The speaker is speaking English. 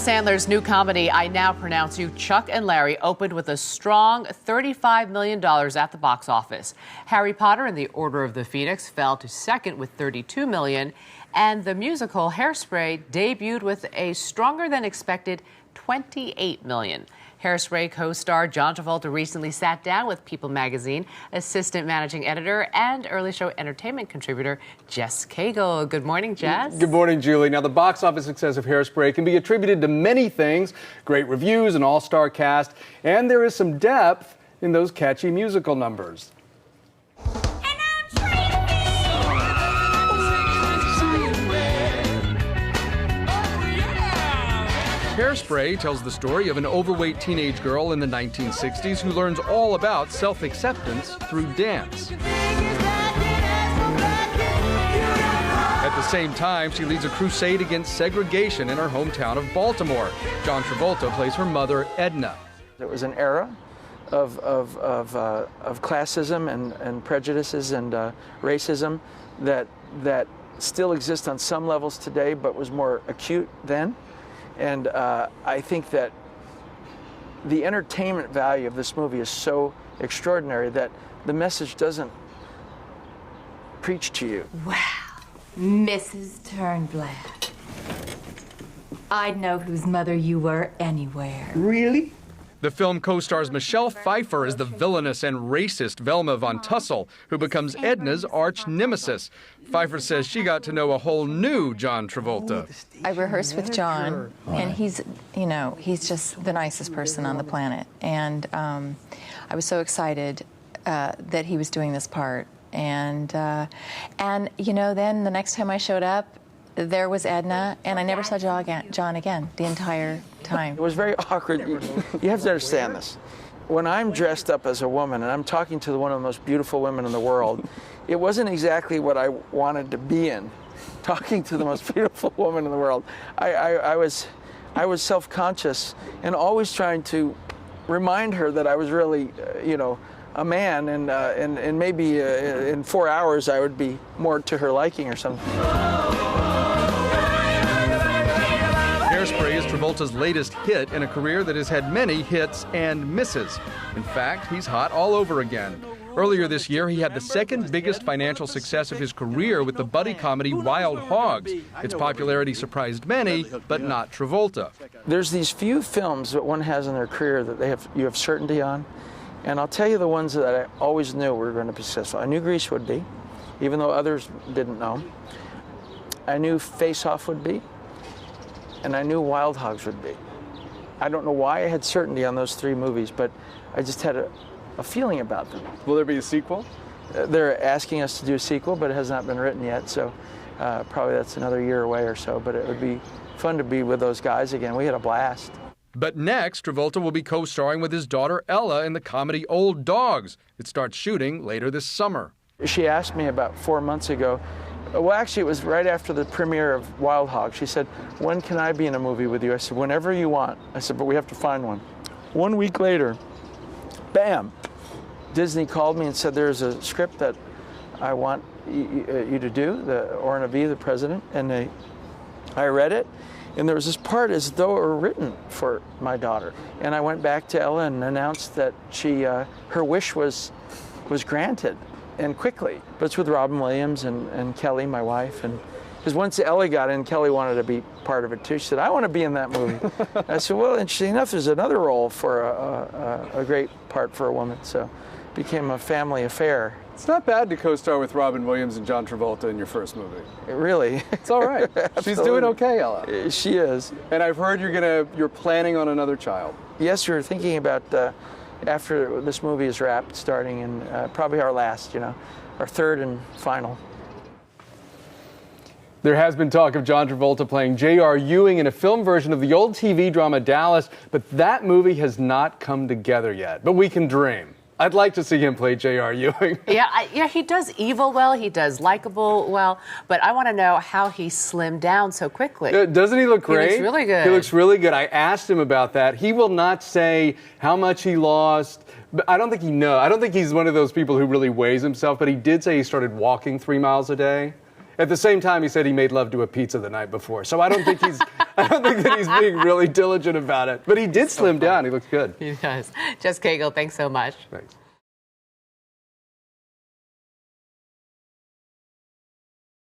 Sandler's new comedy, I Now Pronounce You, Chuck and Larry, opened with a strong $35 million at the box office. Harry Potter and the Order of the Phoenix fell to second with $32 million, and the musical Hairspray debuted with a stronger than expected $28 million. Hairspray co-star John Travolta recently sat down with People magazine assistant managing editor and early show entertainment contributor Jess Cagle. Good morning, Jess. Good morning, Julie. Now, the box office success of Hairspray can be attributed to many things: great reviews, an all-star cast, and there is some depth in those catchy musical numbers. Hairspray tells the story of an overweight teenage girl in the 1960s who learns all about self-acceptance through dance. At the same time, she leads a crusade against segregation in her hometown of Baltimore. John Travolta plays her mother, Edna. It was an era of classism and prejudices and racism that still exists on some levels today, but was more acute then. And I think that the entertainment value of this movie is so extraordinary that the message doesn't preach to you. Wow, Mrs. Turnblad. I'd know whose mother you were anywhere. Really? The film co-stars Michelle Pfeiffer as the villainous and racist Velma von Tussle, who becomes Edna's arch nemesis. Pfeiffer says she got to know a whole new John Travolta. I rehearsed with John, and he's just the nicest person on the planet. And I was so excited that he was doing this part. And then the next time I showed up, there was Edna, and I never saw John again the entire time. It was very awkward. You have to understand this. When I'm dressed up as a woman and I'm talking to one of the most beautiful women in the world, it wasn't exactly what I wanted to be in, talking to the most beautiful woman in the world. I was self-conscious and always trying to remind her that I was really, a man, and maybe in 4 hours I would be more to her liking or something. Hairspray is Travolta's latest hit in a career that has had many hits and misses. In fact, he's hot all over again. Earlier this year, he had the second biggest financial success of his career with the buddy comedy Wild Hogs. Its popularity surprised many, but not Travolta. There's these few films that one has in their career that you have certainty on, and I'll tell you the ones that I always knew were going to be successful. I knew Grease would be, even though others didn't know. I knew Face Off would be. And I knew Wild Hogs would be. I don't know why I had certainty on those three movies, but I just had a feeling about them. Will there be a sequel? They're asking us to do a sequel, but it has not been written yet, so probably that's another year away or so, but it would be fun to be with those guys again. We had a blast. But next, Travolta will be co-starring with his daughter Ella in the comedy Old Dogs. It starts shooting later this summer. She asked me about 4 months ago, well, actually, it was right after the premiere of Wild Hog. She said, when can I be in a movie with you? I said, whenever you want. I said, but we have to find one. 1 week later, bam, Disney called me and said, there's a script that I want you to do, the Orrin V, the president, and I read it, and there was this part as though it were written for my daughter. And I went back to Ella and announced that her wish was granted. And quickly, but it's with Robin Williams and Kelly, my wife, and because once Ellie got in, Kelly wanted to be part of it too. She said, "I want to be in that movie." I said, "Well, interesting enough, there's another role for a great part for a woman." So, it became a family affair. It's not bad to co-star with Robin Williams and John Travolta in your first movie. Really, it's all right. She's doing okay, Ella. She is. And I've heard you're planning on another child. Yes, we're thinking about. After this movie is wrapped, starting in probably our last, our third and final. There has been talk of John Travolta playing J.R. Ewing in a film version of the old TV drama Dallas, but that movie has not come together yet. But we can dream. I'd like to see him play J.R. Ewing. Yeah, he does evil well, he does likable well, but I want to know how he slimmed down so quickly. Doesn't he look great? He looks really good. He looks really good. I asked him about that. He will not say how much he lost. But I don't think he knows. I don't think he's one of those people who really weighs himself, but he did say he started walking 3 miles a day. At the same time, he said he made love to a pizza the night before. So I don't think I don't think that he's being really diligent about it. But he did slim down. He looks good. He does. Jess Cagle, thanks so much. Thanks.